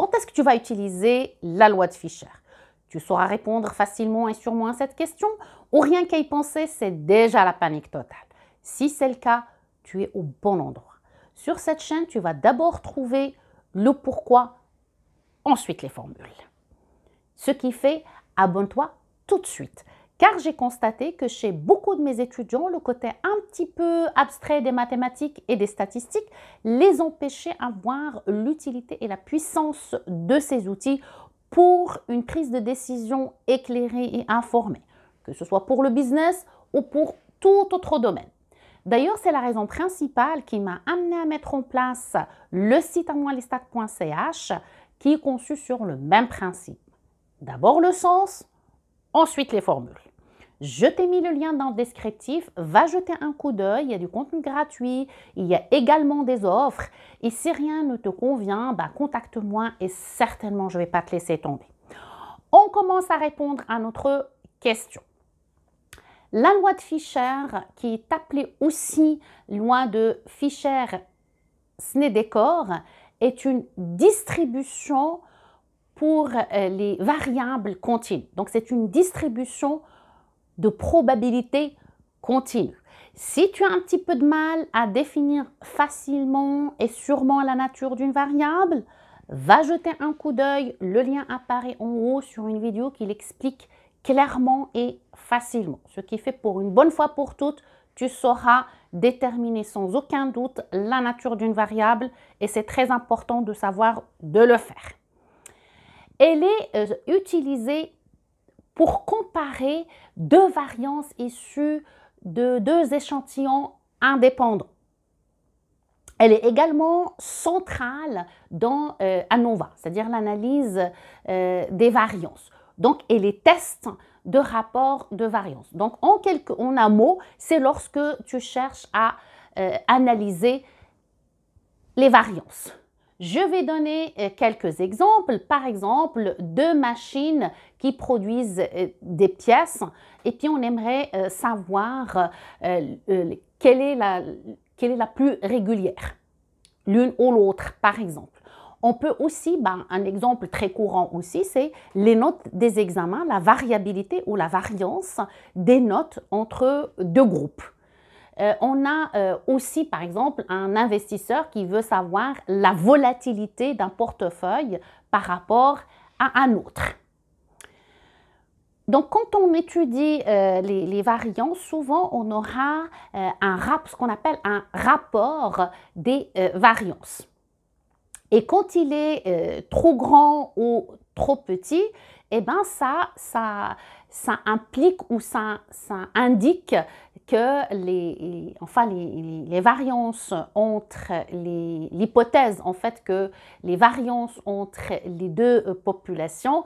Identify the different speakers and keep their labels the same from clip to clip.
Speaker 1: Quand est-ce que tu vas utiliser la loi de Fisher? Tu sauras répondre facilement et sûrement à cette question ou rien qu'à y penser, c'est déjà la panique totale. Si c'est le cas, tu es au bon endroit. Sur cette chaîne, tu vas d'abord trouver le pourquoi, ensuite les formules. Ce qui fait, abonne-toi tout de suite. Car j'ai constaté que chez beaucoup de mes étudiants, le côté un petit peu abstrait des mathématiques et des statistiques les empêchait d'avoir l'utilité et la puissance de ces outils pour une prise de décision éclairée et informée, que ce soit pour le business ou pour tout autre domaine. D'ailleurs, c'est la raison principale qui m'a amené à mettre en place le site amoilestat.ch qui est conçu sur le même principe. D'abord le sens, ensuite les formules. Je t'ai mis le lien dans le descriptif, va jeter un coup d'œil, il y a du contenu gratuit, il y a également des offres. Et si rien ne te convient, contacte-moi et certainement je ne vais pas te laisser tomber. On commence à répondre à notre question. La loi de Fisher, qui est appelée aussi loi de Fisher-Snedecor, est une distribution pour les variables continues. Donc, c'est une distribution de probabilité continue. Si tu as un petit peu de mal à définir facilement et sûrement la nature d'une variable, va jeter un coup d'œil. Le lien apparaît en haut sur une vidéo qui l'explique clairement et facilement. Ce qui fait pour une bonne fois pour toutes, tu sauras déterminer sans aucun doute la nature d'une variable et c'est très important de savoir de le faire. Elle est utilisée pour comparer deux variances issues de deux échantillons indépendants. Elle est également centrale dans ANOVA, c'est-à-dire l'analyse des variances. Donc, et les tests de rapport de variance. Donc, en un mot, c'est lorsque tu cherches à analyser les variances. Je vais donner quelques exemples. Par exemple, deux machines qui produisent des pièces et puis on aimerait savoir quelle est la plus régulière, l'une ou l'autre, par exemple. On peut aussi, un exemple très courant aussi, c'est les notes des examens, la variabilité ou la variance des notes entre deux groupes. On a aussi, par exemple, un investisseur qui veut savoir la volatilité d'un portefeuille par rapport à un autre. Donc, quand on étudie les variances, souvent, on aura ce qu'on appelle un rapport des variances. Et quand il est trop grand ou trop petit, eh ben ça implique ou ça indique que les variances entre l'hypothèse en fait que les variances entre les deux populations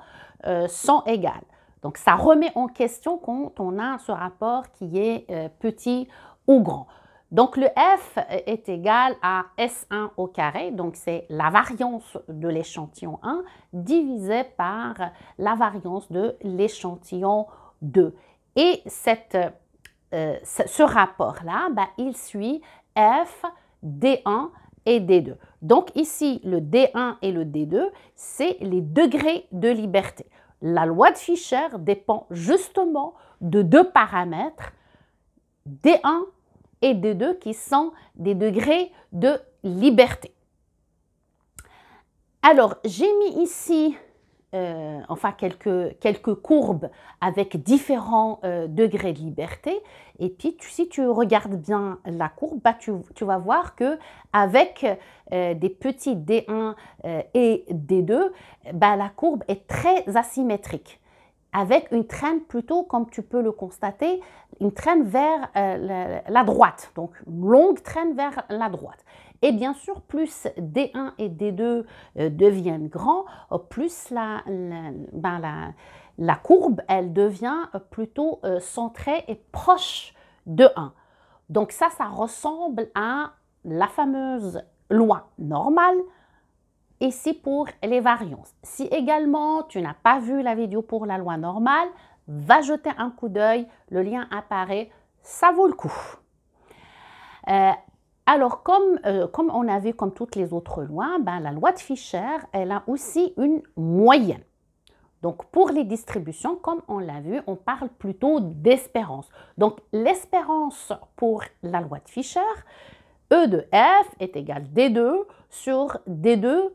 Speaker 1: sont égales. Donc ça remet en question quand on a ce rapport qui est petit ou grand. Donc le F est égal à S1 au carré, donc c'est la variance de l'échantillon 1 divisé par la variance de l'échantillon 2. Et ce rapport-là, il suit F, D1 et D2. Donc ici, le D1 et le D2, c'est les degrés de liberté. La loi de Fisher dépend justement de deux paramètres, D1 et D2 qui sont des degrés de liberté. Alors, j'ai mis ici quelques courbes avec différents degrés de liberté. Et puis, si tu regardes bien la courbe, tu vas voir qu'avec des petits D1 et D2, la courbe est très asymétrique, avec une traîne plutôt, comme tu peux le constater, une traîne vers la droite, donc une longue traîne vers la droite. Et bien sûr, plus D1 et D2 deviennent grands, plus la courbe, elle devient plutôt centrée et proche de 1. Donc ça ressemble à la fameuse loi normale. Ici pour les variances. Si également tu n'as pas vu la vidéo pour la loi normale, va jeter un coup d'œil, le lien apparaît, ça vaut le coup. Alors, comme on a vu, comme toutes les autres lois, ben, la loi de Fisher, elle a aussi une moyenne. Donc, pour les distributions, comme on l'a vu, on parle plutôt d'espérance. Donc, l'espérance pour la loi de Fisher, E de f est égal D2 sur D2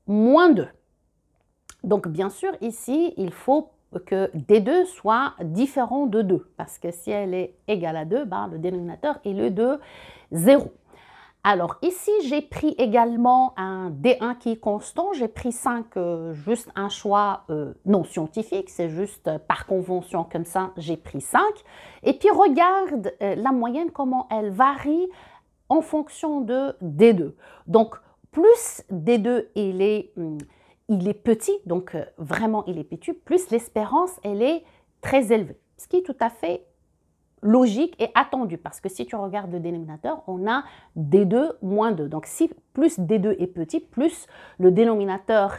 Speaker 1: moins 2. Donc, bien sûr, ici, il faut que D2 soit différent de 2, parce que si elle est égale à 2, ben, le dénominateur est le de 0. Alors ici, j'ai pris également un D1 qui est constant. J'ai pris 5, juste un choix non scientifique, c'est juste par convention comme ça, j'ai pris 5. Et puis regarde la moyenne, comment elle varie en fonction de D2. Donc plus D2 il est petit, donc vraiment il est petit, plus l'espérance elle est très élevée. Ce qui est tout à fait logique et attendu, parce que si tu regardes le dénominateur, on a D2 moins 2. Donc si plus D2 est petit, plus le dénominateur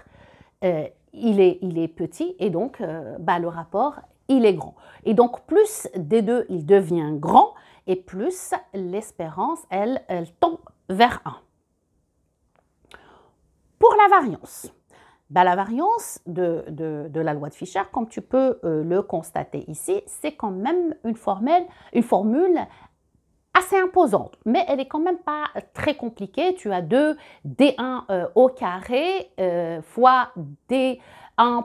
Speaker 1: il est petit, et donc bah, le rapport il est grand. Et donc plus D2 il devient grand, et plus l'espérance elle tend vers 1. Pour la variance, bah, la variance de la loi de Fisher, comme tu peux le constater ici, c'est quand même une formule assez imposante, mais elle est quand même pas très compliquée. Tu as 2 D1 au carré fois D1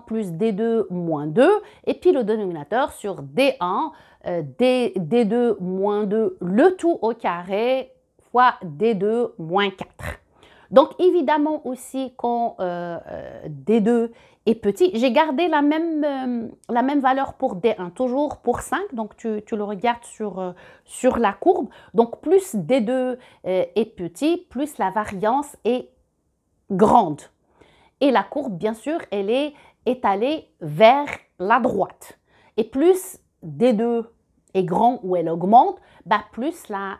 Speaker 1: plus D2 moins 2, et puis le dénominateur sur D1, D2 moins 2, le tout au carré, fois D2 moins 4. Donc, évidemment aussi, quand D2 est petit, j'ai gardé la même valeur pour D1, toujours pour 5. Donc, tu le regardes sur la courbe. Donc, plus D2 est petit, plus la variance est grande. Et la courbe, bien sûr, elle est étalée vers la droite. Et plus D2 est grand ou elle augmente, bah, plus la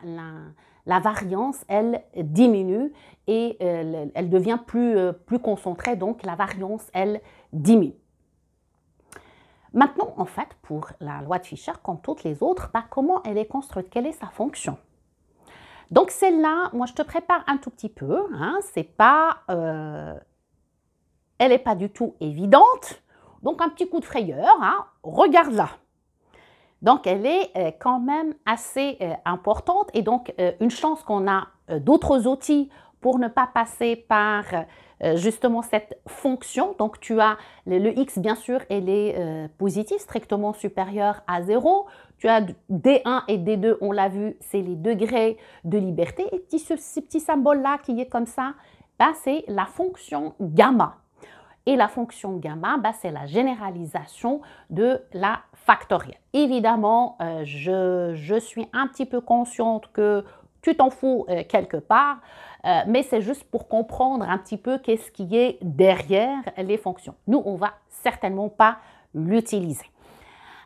Speaker 1: variance, elle diminue et elle devient plus concentrée, donc la variance, elle diminue. Maintenant, en fait, pour la loi de Fisher, comme toutes les autres, bah, comment elle est construite? Quelle est sa fonction? Donc celle-là, moi je te prépare un tout petit peu, hein, elle n'est pas du tout évidente, donc un petit coup de frayeur, hein, regarde-la. Donc, elle est quand même assez importante, et donc une chance qu'on a d'autres outils pour ne pas passer par justement cette fonction. Donc, tu as le x, bien sûr, elle est positive, strictement supérieure à 0. Tu as D1 et D2, on l'a vu, c'est les degrés de liberté. Et ce petit symbole-là qui est comme ça, ben, c'est la fonction gamma. Et la fonction gamma, bah, c'est la généralisation de la factorielle. Évidemment, je suis un petit peu consciente que tu t'en fous quelque part, mais c'est juste pour comprendre un petit peu qu'est-ce qui est derrière les fonctions. Nous, on ne va certainement pas l'utiliser.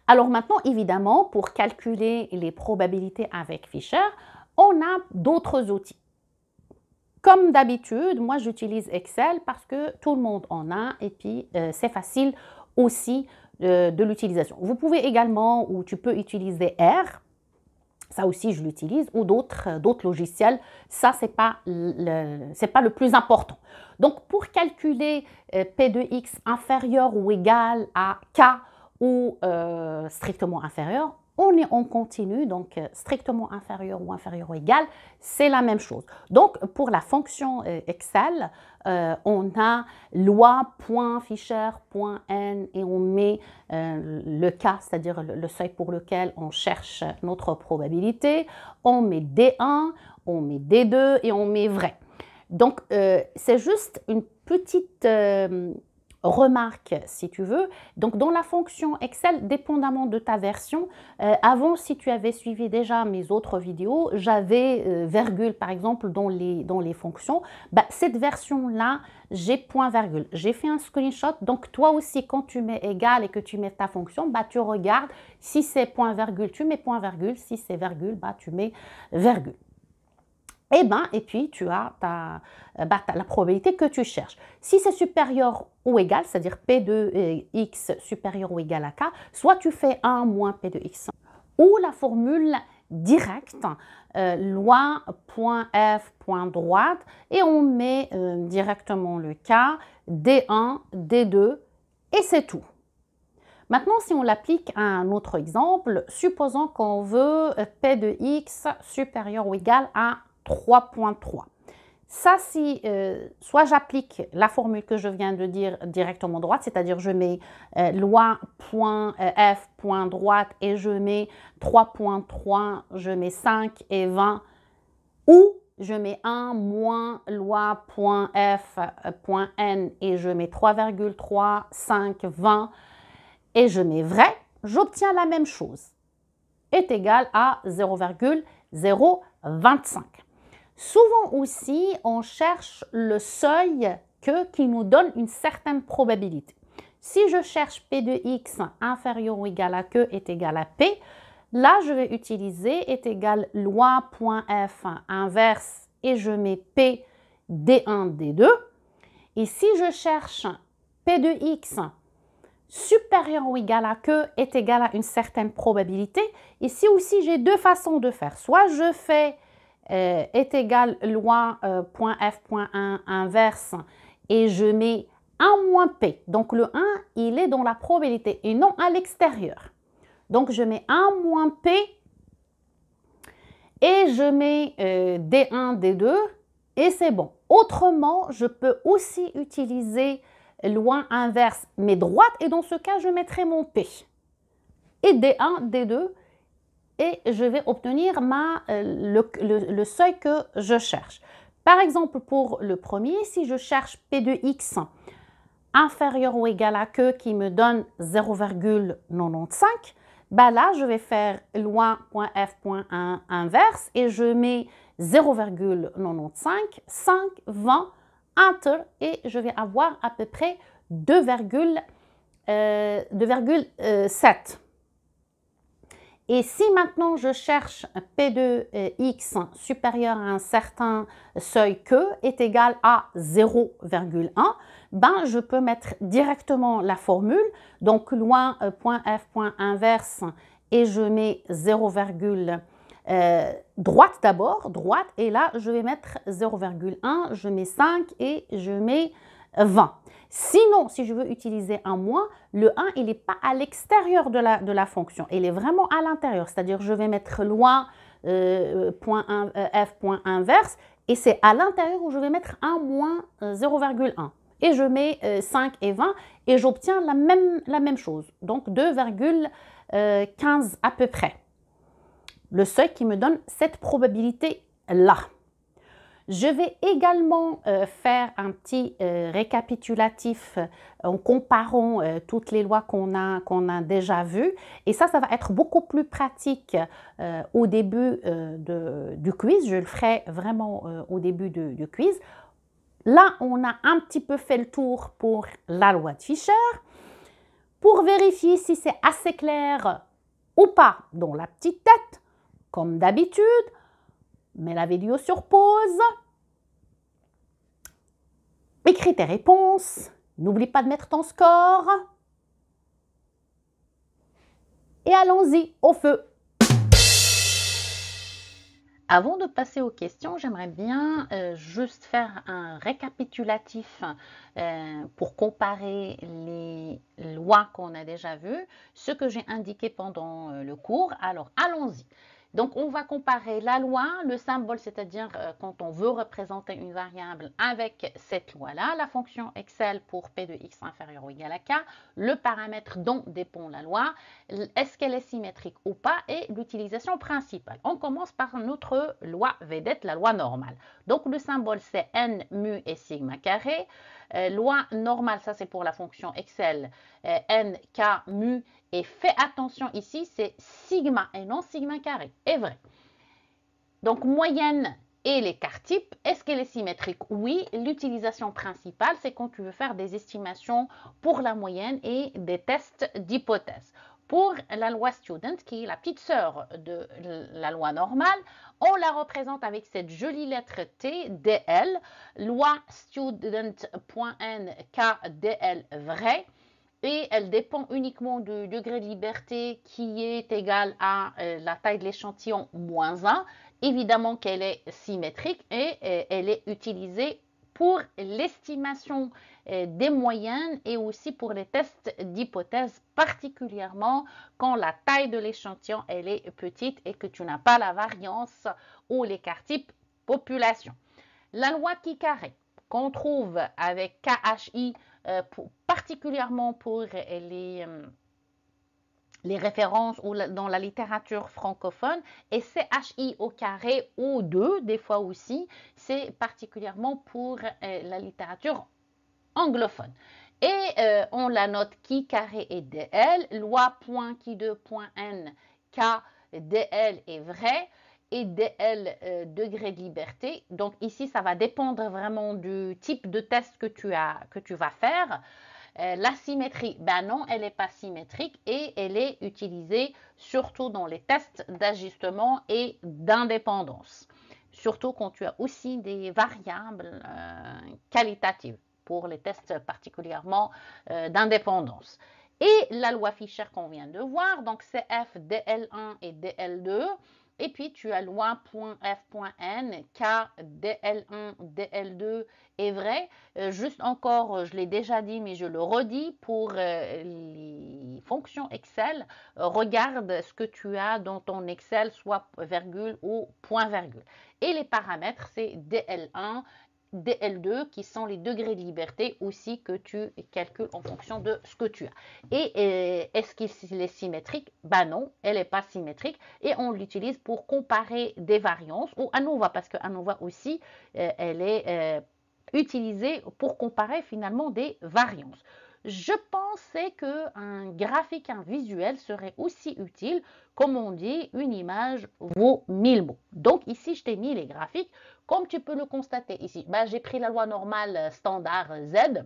Speaker 1: Alors maintenant, évidemment, pour calculer les probabilités avec Fisher, on a d'autres outils. Comme d'habitude, moi j'utilise Excel parce que tout le monde en a, et puis c'est facile aussi de l'utilisation. Vous pouvez également, ou tu peux utiliser R, ça aussi je l'utilise, ou d'autres logiciels, ça c'est pas le plus important. Donc pour calculer P de X inférieur ou égal à K ou strictement inférieur, on est en continu, donc strictement inférieur ou inférieur ou égal, c'est la même chose. Donc, pour la fonction Excel, on a loi.fisher.n et on met le cas, c'est-à-dire le seuil pour lequel on cherche notre probabilité. On met D1, on met D2 et on met vrai. Donc, c'est juste une petite remarque, si tu veux. Donc, dans la fonction Excel, dépendamment de ta version, avant, si tu avais suivi déjà mes autres vidéos, j'avais virgule, par exemple, dans les fonctions. Bah, cette version-là, j'ai point virgule. J'ai fait un screenshot. Donc, toi aussi, quand tu mets égal et que tu mets ta fonction, bah, tu regardes. Si c'est point virgule, tu mets point virgule. Si c'est virgule, bah, tu mets virgule. Et puis tu as la probabilité que tu cherches. Si c'est supérieur ou égal, c'est-à-dire P de X supérieur ou égal à K, soit tu fais 1 moins P de X, ou la formule direct, loi.f.droite, et on met directement le cas D1, D2, et c'est tout. Maintenant, si on l'applique à un autre exemple, supposons qu'on veut P de x supérieur ou égal à 3,3. Ça, si soit j'applique la formule que je viens de dire directement droite, c'est-à-dire je mets loi.f.droite et je mets 3,3, je mets 5 et 20, ou je mets 1 moins loi.f.n et je mets 3,3, 5, 20, et je mets vrai, j'obtiens la même chose, est égal à 0,025. Souvent aussi, on cherche le seuil qui nous donne une certaine probabilité. Si je cherche P de x inférieur ou égal à que est égal à P, là, je vais utiliser est égal loi.f inverse et je mets P D1, D2. Et si je cherche P de x supérieur ou égal à que est égal à une certaine probabilité, ici aussi, j'ai deux façons de faire. Soit je fais est égal loi.f.1 inverse et je mets 1 moins P. Donc le 1, il est dans la probabilité et non à l'extérieur. Donc je mets 1 moins P et je mets D1, D2 et c'est bon. Autrement, je peux aussi utiliser loi inverse mais droite et dans ce cas, je mettrai mon P. Et D1, D2 et je vais obtenir le seuil que je cherche. Par exemple, pour le premier, si je cherche P de x inférieur ou égal à que qui me donne 0,95, ben là, je vais faire loi.f.1 inverse et je mets 0,95, 5, 20, enter et je vais avoir à peu près 2,7. Et si maintenant je cherche P de x supérieur à un certain seuil que est égal à 0,1, ben je peux mettre directement la formule, donc loi.f.inverse et je mets 0, droite d'abord, droite, et là je vais mettre 0,1, je mets 5 et je met 20. Sinon, si je veux utiliser un moins, le 1, il n'est pas à l'extérieur de la fonction, il est vraiment à l'intérieur. C'est-à-dire, je vais mettre loi.f.inverse et c'est à l'intérieur où je vais mettre 1 moins 0,1. Et je mets 5 et 20 et j'obtiens la même chose, donc 2,15 à peu près. Le seuil qui me donne cette probabilité-là. Je vais également faire un petit récapitulatif en comparant toutes les lois qu'on a déjà vues. Et ça va être beaucoup plus pratique au début du quiz. Je le ferai vraiment au début du quiz. Là, on a un petit peu fait le tour pour la loi de Fisher. Pour vérifier si c'est assez clair ou pas dans la petite tête, comme d'habitude, mets la vidéo sur pause, écris tes réponses, n'oublie pas de mettre ton score et allons-y au feu. Avant de passer aux questions, j'aimerais bien juste faire un récapitulatif pour comparer les lois qu'on a déjà vues, ce que j'ai indiqué pendant le cours. Alors, allons-y. Donc, on va comparer la loi, le symbole, c'est-à-dire quand on veut représenter une variable avec cette loi-là, la fonction Excel pour P de x inférieur ou égal à k, le paramètre dont dépend la loi, est-ce qu'elle est symétrique ou pas, et l'utilisation principale. On commence par notre loi vedette, la loi normale. Donc, le symbole, c'est n, mu et sigma carré. Loi normale, ça c'est pour la fonction Excel, n, k, mu. Et fais attention ici, c'est sigma et non sigma carré. Est vrai. Donc, moyenne et l'écart type, est-ce qu'elle est symétrique? Oui. L'utilisation principale, c'est quand tu veux faire des estimations pour la moyenne et des tests d'hypothèse. Pour la loi student, qui est la petite sœur de la loi normale, on la représente avec cette jolie lettre T, DL, loi student.n, K, DL vrai. et elle dépend uniquement du degré de liberté qui est égal à la taille de l'échantillon moins 1. Évidemment qu'elle est symétrique et elle est utilisée pour l'estimation des moyennes et aussi pour les tests d'hypothèse, particulièrement quand la taille de l'échantillon elle est petite et que tu n'as pas la variance ou l'écart type population. La loi Kikaré qu'on trouve avec KHI particulièrement pour les références ou dans la littérature francophone, et CHI au carré ou 2 des fois aussi, c'est particulièrement pour la littérature anglophone. Et on la note qui carré et DL, loi point qui 2 point N, K, DL est vrai, et DL degré de liberté. Donc ici, ça va dépendre vraiment du type de test que tu vas faire. La symétrie, ben non, elle n'est pas symétrique et elle est utilisée surtout dans les tests d'ajustement et d'indépendance. Surtout quand tu as aussi des variables qualitatives pour les tests particulièrement d'indépendance. Et la loi Fischer qu'on vient de voir, donc CF, DL1 et DL2. Et puis tu as loi.f.n, K, DL1, DL2 est vrai. Juste encore, je l'ai déjà dit, mais je le redis, pour les fonctions Excel, regarde ce que tu as dans ton Excel, soit virgule ou point virgule. Et les paramètres, c'est DL1, DL2 qui sont les degrés de liberté aussi que tu calcules en fonction de ce que tu as. Et est-ce qu'il est symétrique? Ben non, elle n'est pas symétrique et on l'utilise pour comparer des variances ou ANOVA parce que ANOVA aussi, elle est utilisée pour comparer finalement des variances. Je pensais qu'un graphique, un visuel serait aussi utile. Comme on dit, une image vaut 1000 mots. Donc ici, je t'ai mis les graphiques. Comme tu peux le constater ici, ben, j'ai pris la loi normale standard Z.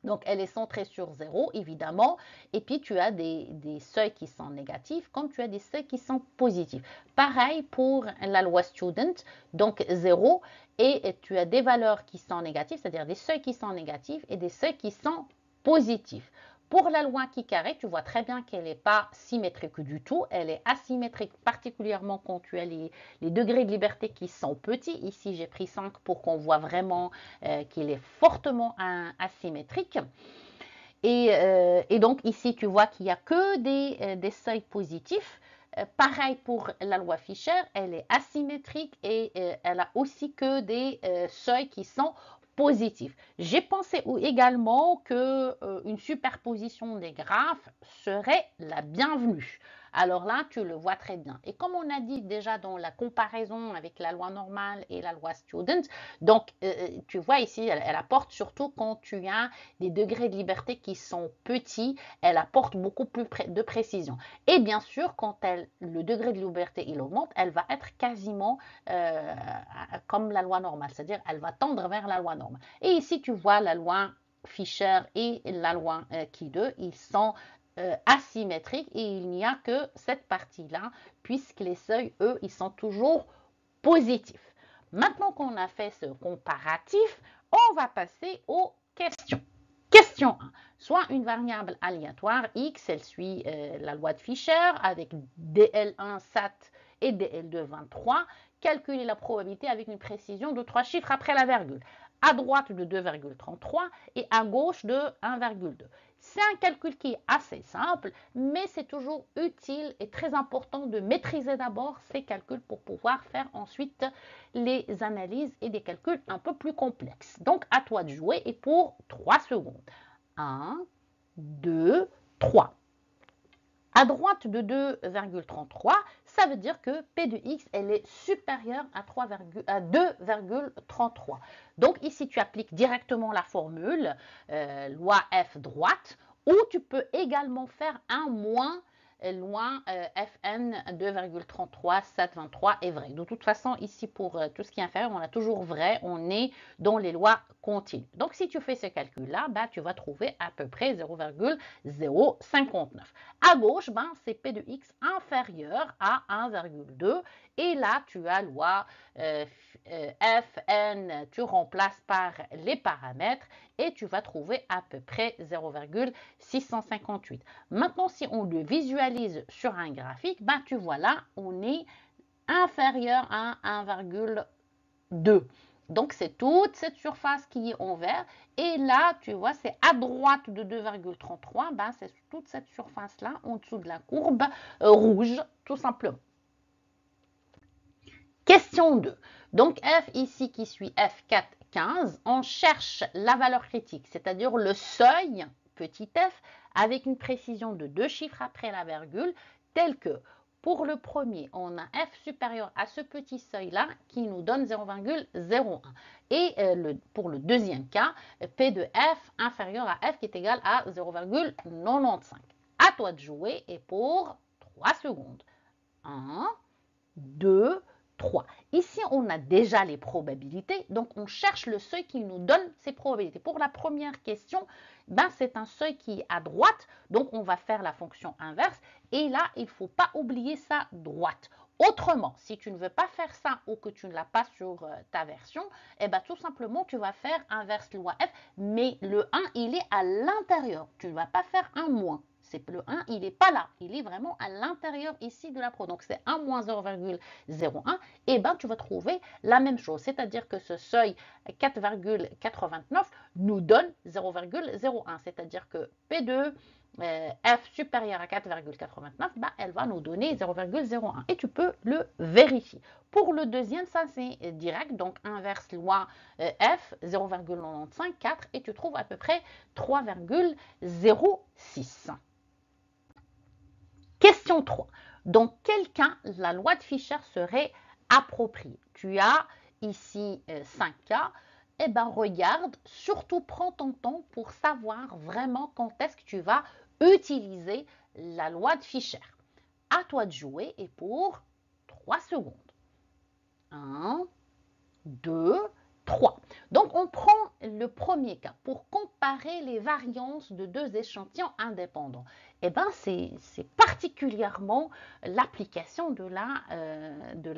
Speaker 1: Donc, elle est centrée sur 0, évidemment. Et puis, tu as des seuils qui sont négatifs, comme tu as des seuils qui sont positifs. Pareil pour la loi student, donc 0. Et tu as des valeurs qui sont négatives, c'est-à-dire des seuils qui sont négatifs et des seuils qui sont positifs. Pour la loi Kikaré, tu vois très bien qu'elle n'est pas symétrique du tout. Elle est asymétrique, particulièrement quand tu as les degrés de liberté qui sont petits. Ici, j'ai pris 5 pour qu'on voit vraiment qu'il est fortement asymétrique. Et donc, ici, tu vois qu'il n'y a que des seuils positifs. Pareil pour la loi Fischer, elle est asymétrique et elle a aussi que des seuils qui sont positifs. J'ai pensé également qu'une superposition des graphes serait la bienvenue. Alors là, tu le vois très bien. Et comme on a dit déjà dans la comparaison avec la loi normale et la loi student, donc tu vois ici, elle apporte surtout quand tu as des degrés de liberté qui sont petits, elle apporte beaucoup plus de précision. Et bien sûr, quand le degré de liberté il augmente, elle va être quasiment comme la loi normale, c'est-à-dire elle va tendre vers la loi normale. Et ici, tu vois la loi Fischer et la loi Ki2, ils sont asymétriques et il n'y a que cette partie-là, puisque les seuils, eux, ils sont toujours positifs. Maintenant qu'on a fait ce comparatif, on va passer aux questions. Question 1. Soit une variable aléatoire x, elle suit la loi de Fischer avec DL1 SAT et DL2 23. Calculer la probabilité avec une précision de 3 chiffres après la virgule. À droite de 2,33 et à gauche de 1,2. C'est un calcul qui est assez simple, mais c'est toujours utile et très important de maîtriser d'abord ces calculs pour pouvoir faire ensuite les analyses et des calculs un peu plus complexes. Donc, à toi de jouer et pour 3 secondes. 1, 2, 3. À droite de 2,33, ça veut dire que P de x, elle est supérieure à 2,33. Donc ici, tu appliques directement la formule loi F droite, ou tu peux également faire un moins loi Fn 2,33, 723 est vrai. De toute façon, ici, pour tout ce qui est inférieur, on a toujours vrai, on est dans les lois continue. Donc, si tu fais ce calcul-là, bah, tu vas trouver à peu près 0,059. À gauche, ben, c'est P de X inférieur à 1,2. Et là, tu as loi Fn, tu remplaces par les paramètres et tu vas trouver à peu près 0,658. Maintenant, si on le visualise sur un graphique, ben, tu vois là, on est inférieur à 1,2. Donc, c'est toute cette surface qui est en vert. Et là, tu vois, c'est à droite de 2,33. Ben, c'est toute cette surface-là, en dessous de la courbe rouge, tout simplement. Question 2. Donc, f ici qui suit f4, 15, on cherche la valeur critique, c'est-à-dire le seuil, petit f, avec une précision de 2 chiffres après la virgule, tel que pour le premier, on a f supérieur à ce petit seuil-là qui nous donne 0,01. Et pour le deuxième cas, P de f inférieur à f qui est égal à 0,95. À toi de jouer et pour 3 secondes. 1, 2, 3. Ici, on a déjà les probabilités, donc on cherche le seuil qui nous donne ces probabilités. Pour la première question, ben, c'est un seuil qui est à droite, donc on va faire la fonction inverse. Et là, il ne faut pas oublier sa droite. Autrement, si tu ne veux pas faire ça ou que tu ne l'as pas sur ta version, eh ben, tout simplement, tu vas faire inverse loi F, mais le 1, il est à l'intérieur. Tu ne vas pas faire un moins. Le 1, il n'est pas là. Il est vraiment à l'intérieur ici de la pro. Donc, c'est 1 moins 0,01. Et bien, tu vas trouver la même chose. C'est-à-dire que ce seuil 4,89 nous donne 0,01. C'est-à-dire que P2, F supérieur à 4,89, ben, elle va nous donner 0,01. Et tu peux le vérifier. Pour le deuxième, ça c'est direct. Donc, inverse loi F, 0,95, 4. Et tu trouves à peu près 3,06. Question 3. Dans quel cas la loi de Fisher serait appropriée? Tu as ici 5 cas. Eh bien, regarde, surtout prends ton temps pour savoir vraiment quand est-ce que tu vas utiliser la loi de Fisher. À toi de jouer et pour 3 secondes. 1, 2, 3. Donc, on prend le premier cas pour comparer les variances de deux échantillons indépendants. Eh bien, c'est particulièrement l'application de la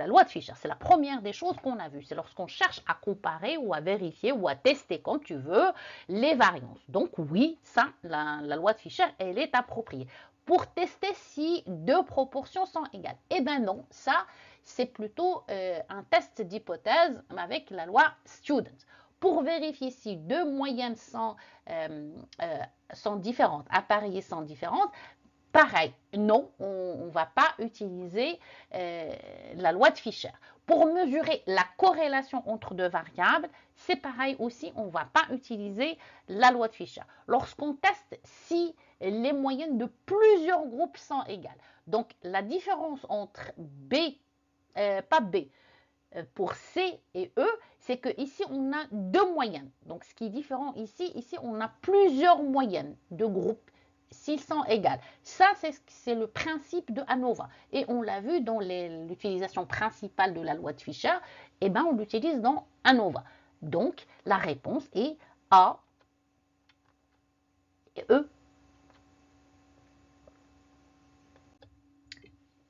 Speaker 1: loi de Fisher. C'est la première des choses qu'on a vues. C'est lorsqu'on cherche à comparer ou à vérifier ou à tester, quand tu veux, les variances. Donc, oui, ça, la loi de Fisher, elle est appropriée. Pour tester si deux proportions sont égales. Eh bien non, ça, c'est plutôt un test d'hypothèse avec la loi Student. Pour vérifier si deux moyennes sont différentes, appareillées sont différentes, pareil, non, on ne va pas utiliser la loi de Fisher. Pour mesurer la corrélation entre deux variables, c'est pareil aussi, on ne va pas utiliser la loi de Fisher. Lorsqu'on teste si les moyennes de plusieurs groupes sont égales. Donc, la différence entre B, pas B, pour C et E, c'est que ici on a deux moyennes. Donc, ce qui est différent ici on a plusieurs moyennes de groupes s'ils sont égales. Ça, c'est le principe de ANOVA. Et on l'a vu dans l'utilisation principale de la loi de Fisher, et ben on l'utilise dans ANOVA. Donc, la réponse est A et E.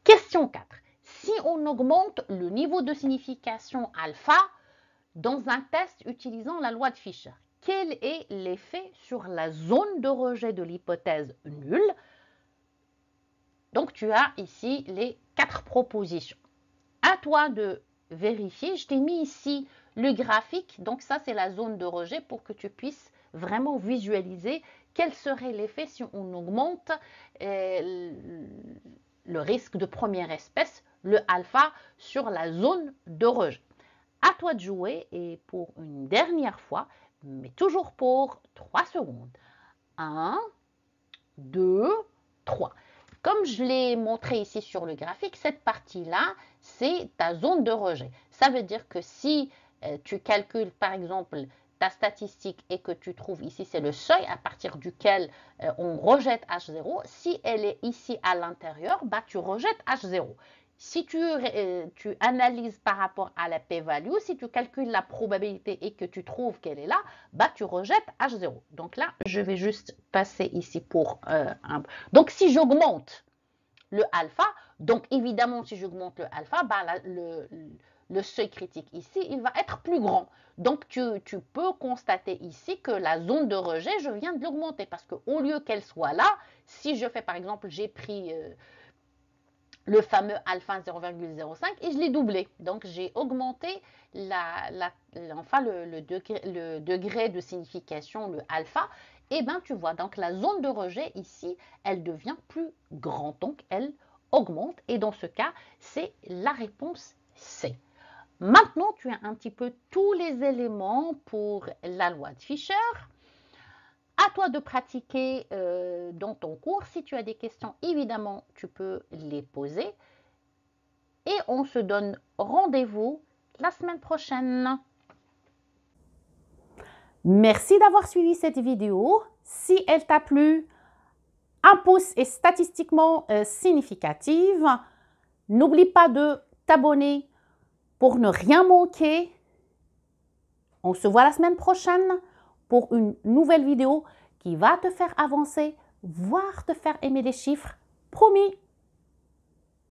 Speaker 1: Question 4. Si on augmente le niveau de signification alpha dans un test utilisant la loi de Fisher, quel est l'effet sur la zone de rejet de l'hypothèse nulle? Donc, tu as ici les 4 propositions. À toi de vérifier. Je t'ai mis ici le graphique. Donc, ça, c'est la zone de rejet pour que tu puisses vraiment visualiser quel serait l'effet si on augmente le risque de première espèce, le alpha, sur la zone de rejet. À toi de jouer et pour une dernière fois, mais toujours pour 3 secondes. 1, 2, 3. Comme je l'ai montré ici sur le graphique, cette partie-là, c'est ta zone de rejet. Ça veut dire que si tu calcules par exemple ta statistique et que tu trouves ici, c'est le seuil à partir duquel on rejette H0, si elle est ici à l'intérieur, bah, tu rejettes H0. Si tu analyses par rapport à la p-value, si tu calcules la probabilité et que tu trouves qu'elle est là, bah tu rejettes H0. Donc là, je vais juste passer ici pour un... Donc si j'augmente le alpha, donc évidemment si j'augmente le alpha, bah, le seuil critique ici, il va être plus grand. Donc tu peux constater ici que la zone de rejet, je viens de l'augmenter parce qu'au lieu qu'elle soit là, si je fais par exemple, j'ai pris... le fameux alpha 0,05 et je l'ai doublé. Donc, j'ai augmenté le degré de signification, le alpha. Et bien, tu vois, donc la zone de rejet ici, elle devient plus grande. Donc, elle augmente. Et dans ce cas, c'est la réponse C. Maintenant, tu as un petit peu tous les éléments pour la loi de Fisher. À toi de pratiquer dans ton cours. Si tu as des questions, évidemment, tu peux les poser. Et on se donne rendez-vous la semaine prochaine. Merci d'avoir suivi cette vidéo. Si elle t'a plu, un pouce est statistiquement significatif. N'oublie pas de t'abonner pour ne rien manquer. On se voit la semaine prochaine pour une nouvelle vidéo qui va te faire avancer, voire te faire aimer les chiffres. Promis!